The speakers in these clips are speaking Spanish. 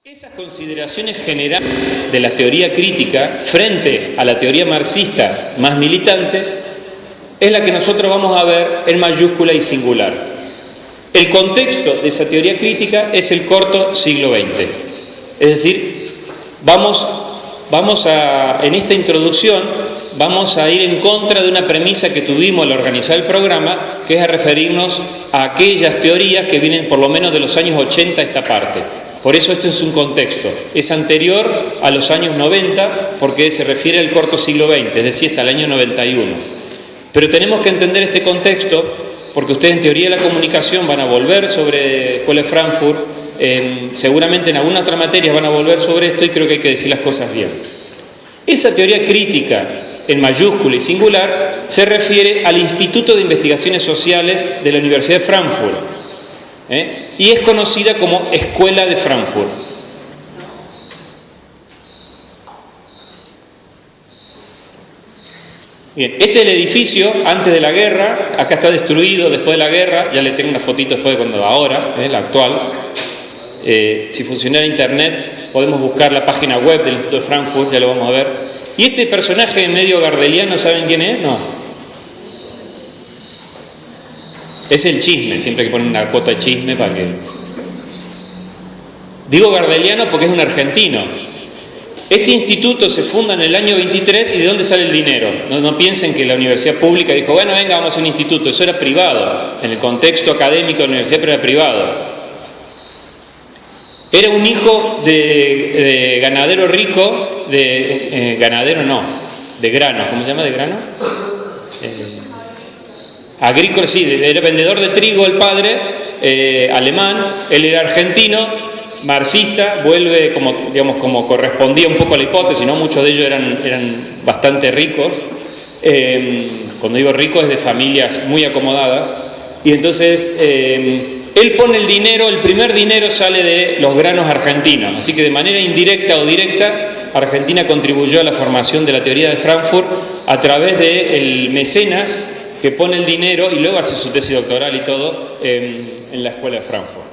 Esas consideraciones generales de la teoría crítica frente a la teoría marxista más militante es la que nosotros vamos a ver en mayúscula y singular. El contexto de esa teoría crítica es el corto siglo XX. Es decir, en esta introducción vamos a ir en contra de una premisa que tuvimos al organizar el programa, que es a referirnos a aquellas teorías que vienen por lo menos de los años 80 a esta parte. Por eso esto es un contexto, es anterior a los años 90 porque se refiere al corto siglo XX, es decir, hasta el año 91. Pero tenemos que entender este contexto porque ustedes en teoría de la comunicación van a volver sobre Escuela de Frankfurt, seguramente en alguna otra materia van a volver sobre esto y creo que hay que decir las cosas bien. Esa teoría crítica en mayúscula y singular se refiere al Instituto de Investigaciones Sociales de la Universidad de Frankfurt. Y es conocida como Escuela de Frankfurt. Bien, este es el edificio antes de la guerra, acá está destruido después de la guerra, ya le tengo una fotito después de cuando ahora, la actual. Si funcionara internet podemos buscar la página web del Instituto de Frankfurt, ya lo vamos a ver. Y este personaje medio gardeliano, ¿saben quién es? No. Es el chisme, siempre que ponen una cuota de chisme para que... Digo gardeliano porque es un argentino. Este instituto se funda en el año 23 y ¿de dónde sale el dinero? No piensen que la universidad pública dijo, bueno, venga, vamos a hacer un instituto. Eso era privado, en el contexto académico de la universidad, pero era privado. Era un hijo de ganadero rico, ganadero no, de grano, ¿cómo se llama? ¿De grano? Agrícola, sí, era vendedor de trigo el padre, alemán, él era argentino, marxista, vuelve como correspondía un poco a la hipótesis, ¿no? Muchos de ellos eran bastante ricos, cuando digo ricos es de familias muy acomodadas, y entonces él pone el dinero, el primer dinero sale de los granos argentinos, así que de manera indirecta o directa, Argentina contribuyó a la formación de la teoría de Frankfurt a través del mecenas que pone el dinero y luego hace su tesis doctoral y todo en la Escuela de Frankfurt.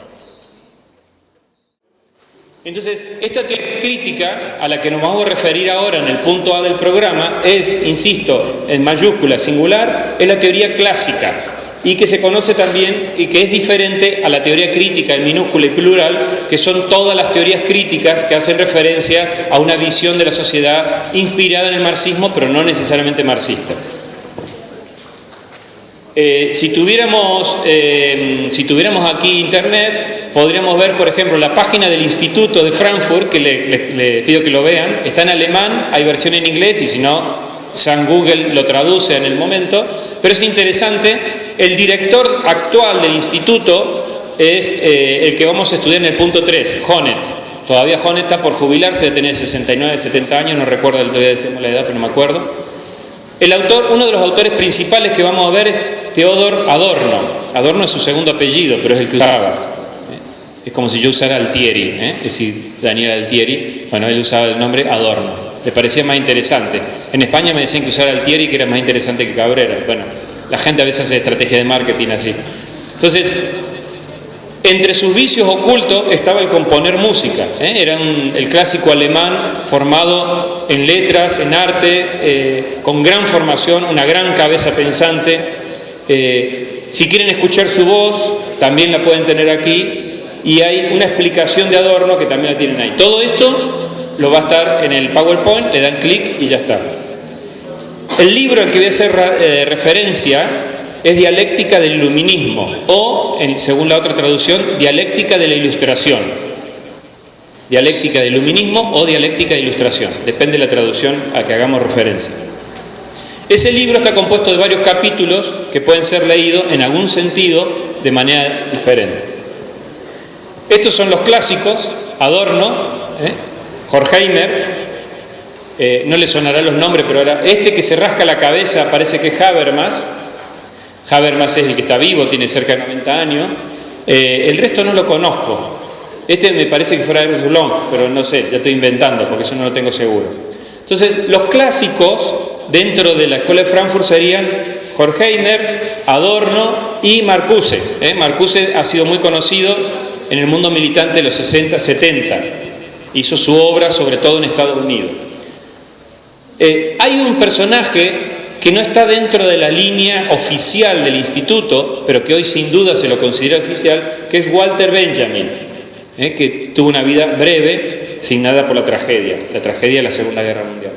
Entonces, esta teoría crítica a la que nos vamos a referir ahora en el punto A del programa es, insisto, en mayúscula singular, es la teoría clásica y que se conoce también y que es diferente a la teoría crítica en minúscula y plural, que son todas las teorías críticas que hacen referencia a una visión de la sociedad inspirada en el marxismo, pero no necesariamente marxista. Si tuviéramos aquí internet, podríamos ver, por ejemplo, la página del Instituto de Frankfurt, que le pido que lo vean, está en alemán, hay versión en inglés y si no, San Google lo traduce en el momento, pero es interesante, el director actual del instituto es el que vamos a estudiar en el punto 3, Honneth. Todavía Honneth está por jubilarse, de tener 69, 70 años, no recuerdo todavía decimos la edad, pero no me acuerdo. El autor, uno de los autores principales que vamos a ver es Theodor Adorno. Adorno es su segundo apellido, pero es el que usaba. Es como si yo usara Altieri, es decir, Daniel Altieri. Bueno, él usaba el nombre Adorno. Le parecía más interesante. En España me decían que usara Altieri, que era más interesante que Cabrera. Bueno, la gente a veces hace estrategia de marketing así. Entonces, entre sus vicios ocultos estaba el componer música. Era el clásico alemán formado en letras, en arte, con gran formación, una gran cabeza pensante. Si quieren escuchar su voz, también la pueden tener aquí. Y hay una explicación de Adorno que también la tienen ahí. Todo esto lo va a estar en el PowerPoint, le dan clic y ya está. El libro al que voy a hacer referencia es Dialéctica del Iluminismo o, según la otra traducción, Dialéctica de la Ilustración. Dialéctica del Iluminismo o Dialéctica de Ilustración, depende de la traducción a que hagamos referencia. Ese libro está compuesto de varios capítulos que pueden ser leídos en algún sentido de manera diferente. Estos son los clásicos, Adorno, Horkheimer, no les sonarán los nombres, pero ahora este que se rasca la cabeza parece que es Habermas. Habermas es el que está vivo, tiene cerca de 90 años. El resto no lo conozco. Este me parece que fuera Ernst Bloch, pero no sé, ya estoy inventando porque eso no lo tengo seguro. Entonces, los clásicos dentro de la Escuela de Frankfurt serían Horkheimer, Adorno y Marcuse. Marcuse ha sido muy conocido en el mundo militante de los 60, 70. Hizo su obra sobre todo en Estados Unidos. Hay un personaje que no está dentro de la línea oficial del instituto, pero que hoy sin duda se lo considera oficial, que es Walter Benjamin, que tuvo una vida breve, signada por la tragedia de la Segunda Guerra Mundial.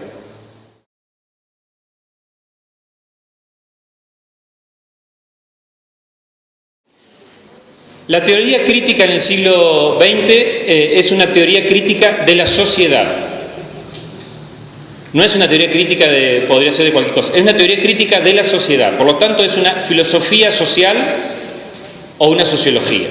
La teoría crítica en el siglo XX es una teoría crítica de la sociedad. No es una teoría crítica podría ser de cualquier cosa, es una teoría crítica de la sociedad. Por lo tanto, es una filosofía social o una sociología.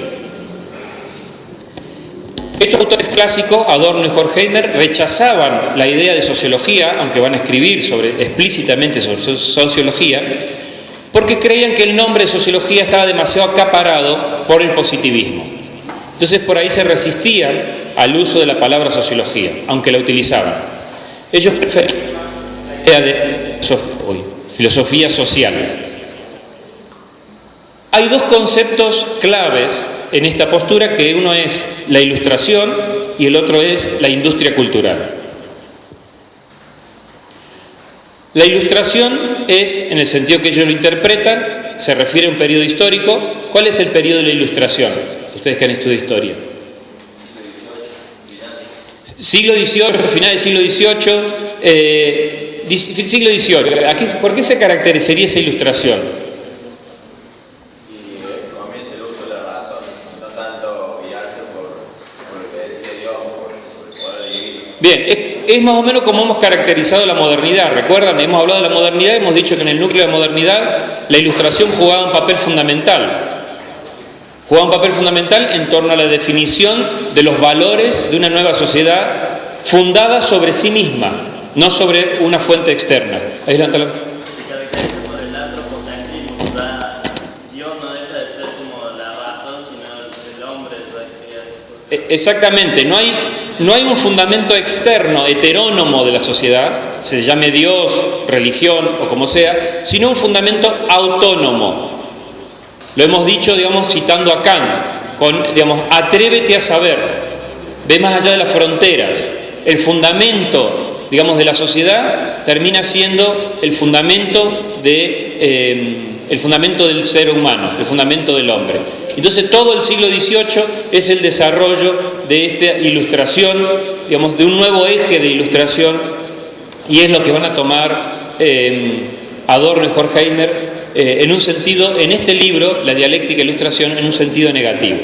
Estos autores clásicos, Adorno y Horkheimer, rechazaban la idea de sociología, aunque van a escribir explícitamente sobre sociología, porque creían que el nombre de sociología estaba demasiado acaparado por el positivismo. Entonces por ahí se resistían al uso de la palabra sociología, aunque la utilizaban. Ellos preferían la idea de filosofía social. Hay dos conceptos claves en esta postura, que uno es la ilustración y el otro es la industria cultural. La ilustración es, en el sentido que ellos lo interpretan, se refiere a un periodo histórico. ¿Cuál es el periodo de la ilustración? Ustedes que han estudiado historia. Siglo XVIII, final del siglo XVIII, siglo XVIII. ¿Por qué se caracterizaría esa ilustración? Comienza el uso de la razón, no tanto guiarse por lo que decía Dios, por el poder divino. Bien, es más o menos como hemos caracterizado la modernidad. ¿Recuerdan? Hemos hablado de la modernidad, hemos dicho que en el núcleo de la modernidad la ilustración jugaba un papel fundamental. Jugaba un papel fundamental en torno a la definición de los valores de una nueva sociedad fundada sobre sí misma, no sobre una fuente externa. Adelántalo. Se caracteriza por el antropocentrismo, o sea, Dios no deja de ser como la razón, sino el hombre. Exactamente, no hay un fundamento externo, heterónomo de la sociedad, se llame Dios, religión o como sea, sino un fundamento autónomo. Lo hemos dicho, digamos, citando a Kant, atrévete a saber, ve más allá de las fronteras. El fundamento, digamos, de la sociedad termina siendo el fundamento del ser humano, el fundamento del hombre. Entonces todo el siglo XVIII es el desarrollo de esta ilustración, digamos, de un nuevo eje de ilustración, y es lo que van a tomar Adorno y Horkheimer en un sentido, en este libro, La dialéctica e ilustración, en un sentido negativo.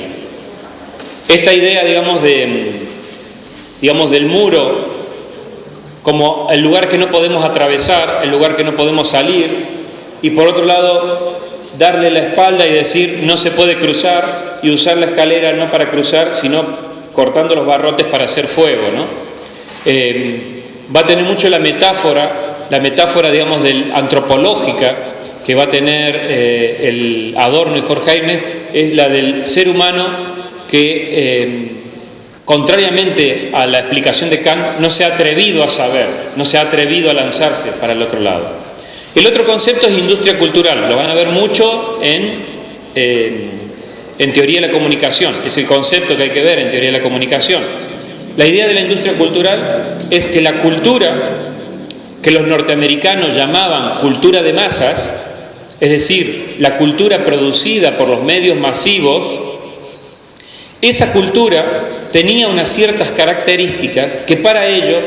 Esta idea, digamos, del muro como el lugar que no podemos atravesar, el lugar que no podemos salir, y por otro lado darle la espalda y decir no se puede cruzar, y usar la escalera no para cruzar, sino cortando los barrotes para hacer fuego, ¿no? Va a tener mucho la metáfora, digamos, antropológica que va a tener el Adorno y Horkheimer, es la del ser humano que, contrariamente a la explicación de Kant, no se ha atrevido a saber, no se ha atrevido a lanzarse para el otro lado. El otro concepto es industria cultural, lo van a ver mucho en teoría de la comunicación, es el concepto que hay que ver en teoría de la comunicación. La idea de la industria cultural es que la cultura que los norteamericanos llamaban cultura de masas, es decir, la cultura producida por los medios masivos, esa cultura tenía unas ciertas características que para ello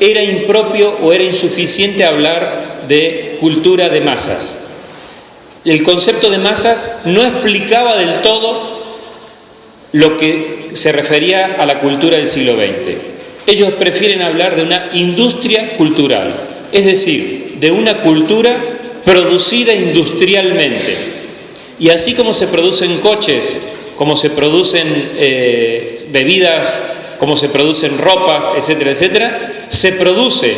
era impropio o era insuficiente hablar de cultura de masas. El concepto de masas no explicaba del todo lo que se refería a la cultura del siglo XX. Ellos prefieren hablar de una industria cultural, es decir, de una cultura producida industrialmente. Y así como se producen coches, como se producen bebidas, como se producen ropas, etcétera, etcétera, se produce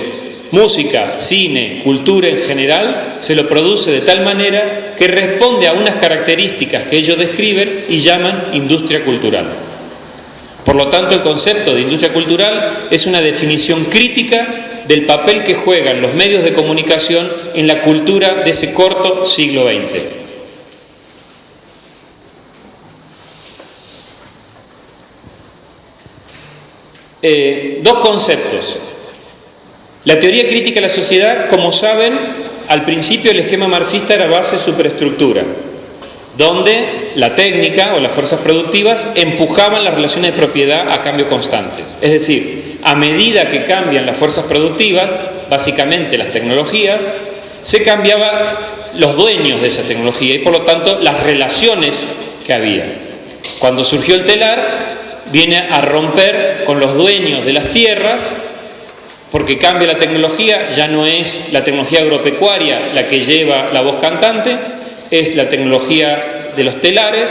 música, cine, cultura en general, se lo produce de tal manera que responde a unas características que ellos describen y llaman industria cultural. Por lo tanto, el concepto de industria cultural es una definición crítica del papel que juegan los medios de comunicación en la cultura de ese corto siglo XX. dos conceptos. La teoría crítica de la sociedad, como saben, al principio el esquema marxista era base-superestructura, donde la técnica o las fuerzas productivas empujaban las relaciones de propiedad a cambios constantes. Es decir, a medida que cambian las fuerzas productivas, básicamente las tecnologías, se cambiaban los dueños de esa tecnología y por lo tanto las relaciones que había. Cuando surgió el telar, viene a romper con los dueños de las tierras, porque cambia la tecnología, ya no es la tecnología agropecuaria la que lleva la voz cantante, es la tecnología de los telares.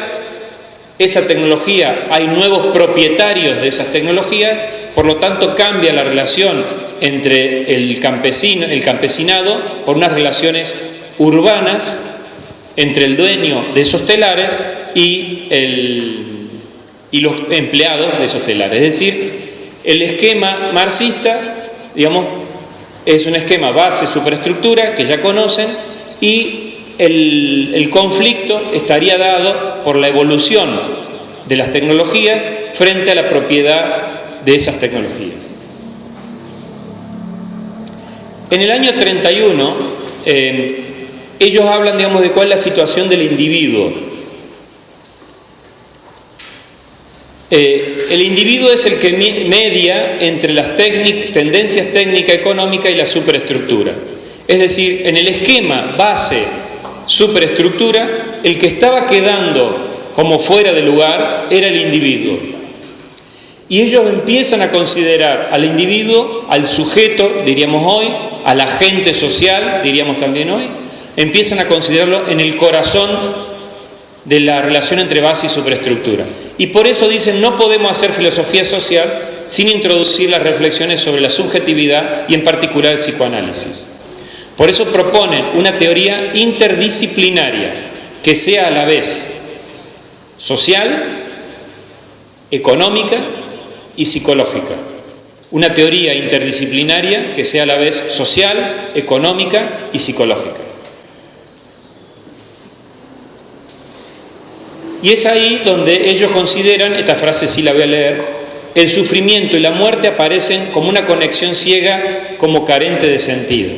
Esa tecnología, hay nuevos propietarios de esas tecnologías, por lo tanto cambia la relación entre el campesinado por unas relaciones urbanas entre el dueño de esos telares y los empleados de esos telares. Es decir, el esquema marxista, digamos, es un esquema base-superestructura que ya conocen, y el conflicto estaría dado por la evolución de las tecnologías frente a la propiedad de esas tecnologías. En el año 31, ellos hablan, digamos, de cuál es la situación del individuo. El individuo es el que media entre las tendencias técnica-económica y la superestructura. Es decir, en el esquema base-superestructura, el que estaba quedando como fuera de lugar era el individuo. Y ellos empiezan a considerar al individuo, al sujeto, diríamos hoy, al agente social, diríamos también hoy, empiezan a considerarlo en el corazón de la relación entre base y superestructura. Y por eso dicen, no podemos hacer filosofía social sin introducir las reflexiones sobre la subjetividad y en particular el psicoanálisis. Por eso proponen una teoría interdisciplinaria que sea a la vez social, económica y psicológica. Una teoría interdisciplinaria que sea a la vez social, económica y psicológica. Y es ahí donde ellos consideran, esta frase sí la voy a leer, el sufrimiento y la muerte aparecen como una conexión ciega, como carente de sentido.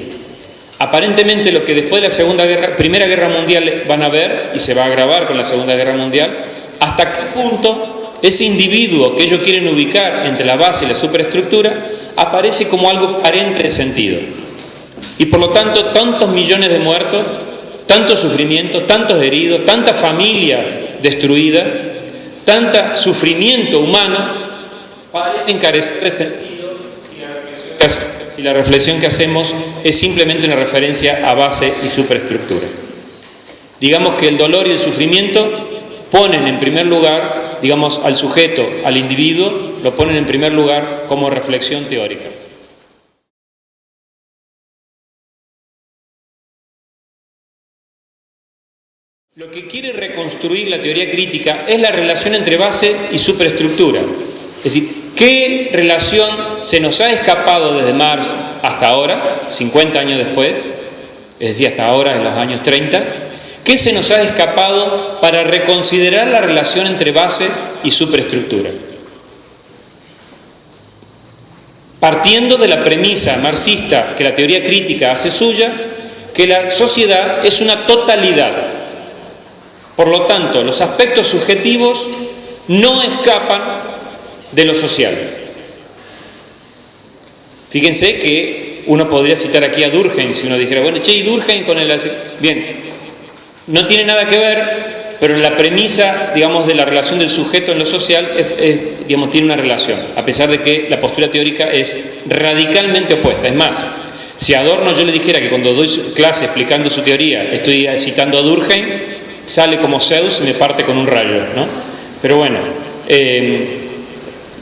Aparentemente lo que después de la Primera Guerra Mundial van a ver, y se va a agravar con la Segunda Guerra Mundial, hasta qué punto ese individuo que ellos quieren ubicar entre la base y la superestructura aparece como algo carente de sentido. Y por lo tanto, tantos millones de muertos, tanto sufrimiento, tantos heridos, tanta familia destruida, tanto sufrimiento humano, parecen carecer de sentido si la reflexión que hacemos es simplemente una referencia a base y superestructura. Digamos que el dolor y el sufrimiento ponen en primer lugar, digamos, al sujeto, al individuo, lo ponen en primer lugar como reflexión teórica. Lo que quiere reconstruir la teoría crítica es la relación entre base y superestructura. Es decir, ¿qué relación se nos ha escapado desde Marx hasta ahora, 50 años después? Es decir, hasta ahora, en los años 30. ¿Qué se nos ha escapado para reconsiderar la relación entre base y superestructura? Partiendo de la premisa marxista que la teoría crítica hace suya, que la sociedad es una totalidad. Por lo tanto, los aspectos subjetivos no escapan de lo social. Fíjense que uno podría citar aquí a Durkheim si uno dijera, bueno, ¿y Durkheim con el...? Bien, no tiene nada que ver, pero la premisa, digamos, de la relación del sujeto en lo social, digamos, tiene una relación, a pesar de que la postura teórica es radicalmente opuesta. Es más, si a Adorno yo le dijera que cuando doy clase explicando su teoría estoy citando a Durkheim, sale como Zeus y me parte con un rayo, ¿no? Pero bueno,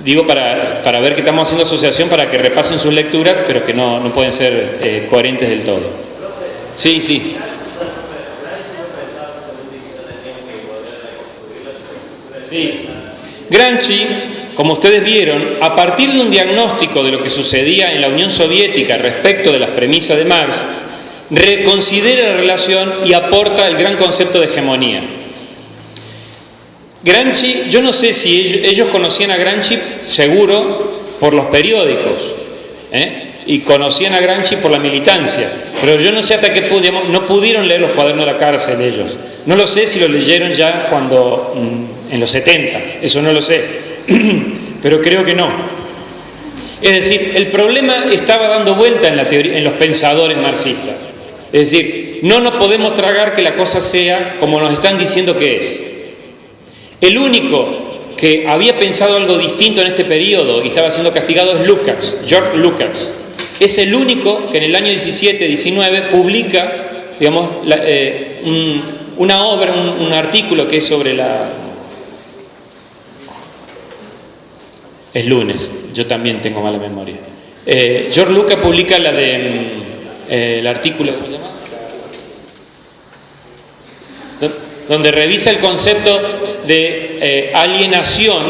digo para ver que estamos haciendo asociación para que repasen sus lecturas, pero que no pueden ser coherentes del todo. Sí, sí. Sí. Gramsci, como ustedes vieron, a partir de un diagnóstico de lo que sucedía en la Unión Soviética respecto de las premisas de Marx, reconsidera la relación y aporta el gran concepto de hegemonía. Gramsci, yo no sé si ellos conocían a Gramsci, seguro, por los periódicos, y conocían a Gramsci por la militancia, pero yo no sé hasta qué punto, no pudieron leer los cuadernos de la cárcel ellos. No lo sé si lo leyeron ya cuando, en los 70, eso no lo sé, pero creo que no. Es decir, el problema estaba dando vuelta en la teoría, en los pensadores marxistas. Es decir, no nos podemos tragar que la cosa sea como nos están diciendo que es. El único que había pensado algo distinto en este periodo y estaba siendo castigado es Lukács, George Lukács. Es el único que en el año 17-19 publica, digamos, una obra, un artículo que es sobre la... Es lunes, yo también tengo mala memoria. George Lukács publica la de... el artículo... ¿cómo se llama? Donde revisa el concepto de alienación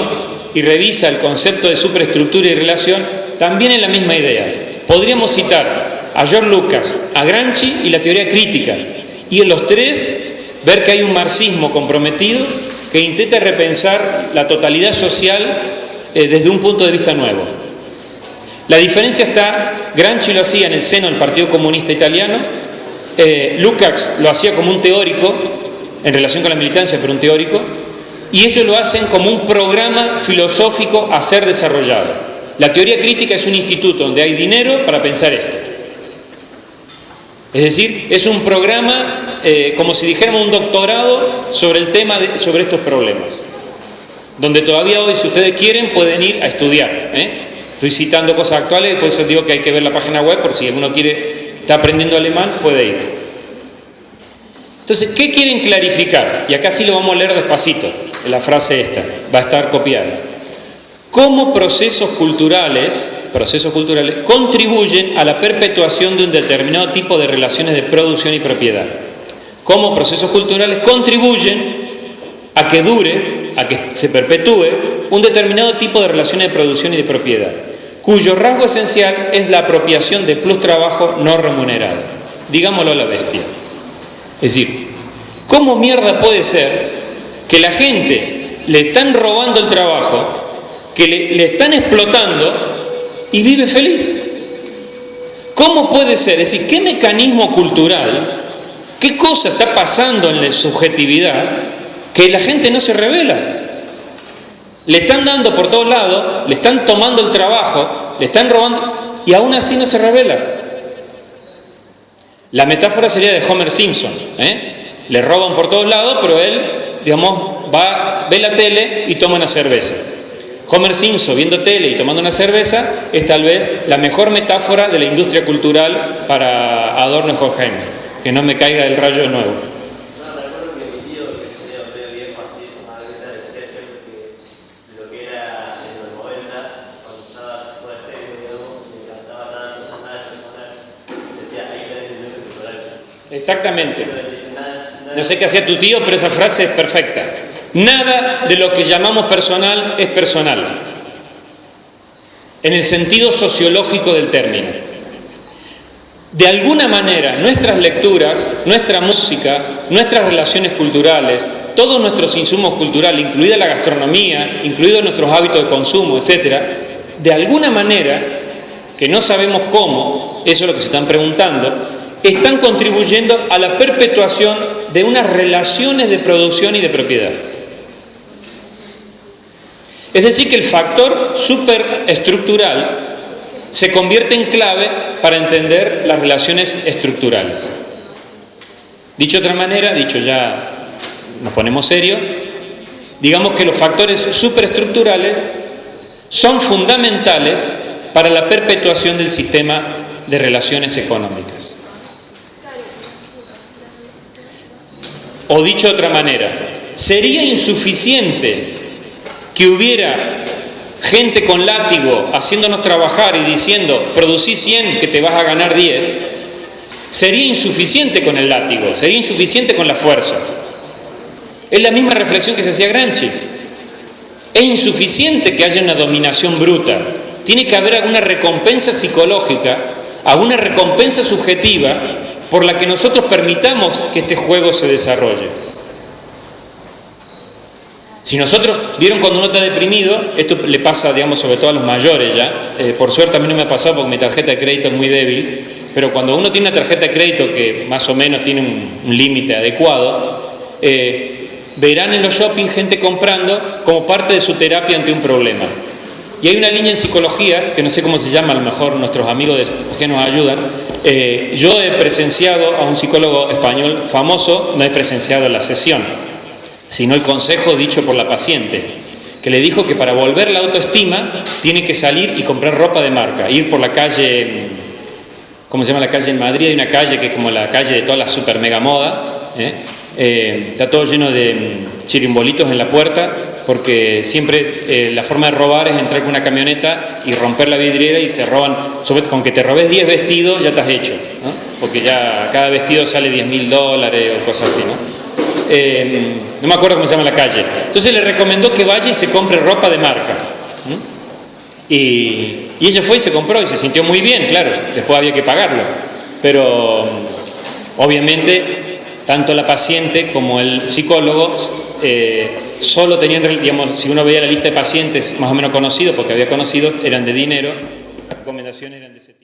y revisa el concepto de superestructura y relación, también en la misma idea. Podríamos citar a George Lukács, a Gramsci y la teoría crítica, y en los tres ver que hay un marxismo comprometido que intenta repensar la totalidad social desde un punto de vista nuevo. La diferencia está, Gramsci lo hacía en el seno del Partido Comunista Italiano, Lukács lo hacía como un teórico, en relación con la militancia, pero un teórico, y ellos lo hacen como un programa filosófico a ser desarrollado. La teoría crítica es un instituto donde hay dinero para pensar esto. Es decir, es un programa, como si dijéramos un doctorado sobre el tema, sobre estos problemas, donde todavía hoy, si ustedes quieren, pueden ir a estudiar. Estoy citando cosas actuales, por eso digo que hay que ver la página web, por si alguno está aprendiendo alemán, puede ir. Entonces, ¿qué quieren clarificar? Y acá sí lo vamos a leer despacito, la frase esta, va a estar copiada. ¿Cómo procesos culturales contribuyen a la perpetuación de un determinado tipo de relaciones de producción y propiedad? ¿Cómo procesos culturales contribuyen a que dure, a que se perpetúe un determinado tipo de relaciones de producción y de propiedad, cuyo rasgo esencial es la apropiación de plus trabajo no remunerado? Digámoslo a la bestia. Es decir, ¿cómo mierda puede ser que la gente le están robando el trabajo, que le están explotando y vive feliz? ¿Cómo puede ser? Es decir, ¿qué mecanismo cultural, qué cosa está pasando en la subjetividad que la gente no se revela? Le están dando por todos lados, le están tomando el trabajo, le están robando y aún así no se revela. La metáfora sería de Homer Simpson, Le roban por todos lados, pero él, digamos, ve la tele y toma una cerveza. Homer Simpson viendo tele y tomando una cerveza es tal vez la mejor metáfora de la industria cultural para Adorno y Horkheimer. Que no me caiga el rayo de nuevo. No, recuerdo que mi tío, que sería un viejo así, Margarita, decía siempre que lo que era en los 90, cuando estaba fuera de estéreo, digamos, me encantaba tanto, decía, ahí tenés el negocio cultural. Exactamente. No sé qué hacía tu tío, pero esa frase es perfecta. Nada de lo que llamamos personal es personal, en el sentido sociológico del término. De alguna manera, nuestras lecturas, nuestra música, nuestras relaciones culturales, todos nuestros insumos culturales, incluida la gastronomía, incluidos nuestros hábitos de consumo, etc., de alguna manera, que no sabemos cómo, eso es lo que se están preguntando, están contribuyendo a la perpetuación de unas relaciones de producción y de propiedad. Es decir, que el factor superestructural se convierte en clave para entender las relaciones estructurales. Dicho de otra manera, dicho ya nos ponemos serios, digamos que los factores superestructurales son fundamentales para la perpetuación del sistema de relaciones económicas. O dicho de otra manera, sería insuficiente que hubiera gente con látigo haciéndonos trabajar y diciendo producí 100 que te vas a ganar 10. Sería insuficiente con el látigo, sería insuficiente con la fuerza. Es la misma reflexión que se hacía Gramsci. Es insuficiente que haya una dominación bruta. Tiene que haber alguna recompensa psicológica, alguna recompensa subjetiva por la que nosotros permitamos que este juego se desarrolle. Si nosotros, vieron cuando uno está deprimido, esto le pasa, digamos, sobre todo a los mayores ya, por suerte a mí no me ha pasado porque mi tarjeta de crédito es muy débil, pero cuando uno tiene una tarjeta de crédito que más o menos tiene un límite adecuado, verán en los shopping gente comprando como parte de su terapia ante un problema. Y hay una línea en psicología, que no sé cómo se llama, a lo mejor nuestros amigos de psicología nos ayudan. Yo he presenciado a un psicólogo español famoso, no he presenciado la sesión, sino el consejo dicho por la paciente, que le dijo que para volver la autoestima tiene que salir y comprar ropa de marca, ir por la calle, ¿cómo se llama la calle en Madrid? Hay una calle que es como la calle de toda la super mega moda, está todo lleno de chirimbolitos en la puerta, porque siempre la forma de robar es entrar con una camioneta y romper la vidriera y se roban, con que te robes 10 vestidos ya estás hecho, ¿no? Porque ya cada vestido sale $10.000 o cosas así, ¿no? No me acuerdo cómo se llama la calle. Entonces le recomendó que vaya y se compre ropa de marca. Y ella fue y se compró y se sintió muy bien, claro, después había que pagarlo. Pero obviamente tanto la paciente como el psicólogo solo tenían, digamos, si uno veía la lista de pacientes más o menos conocidos, porque había conocidos, eran de dinero, las recomendaciones eran de ese tipo.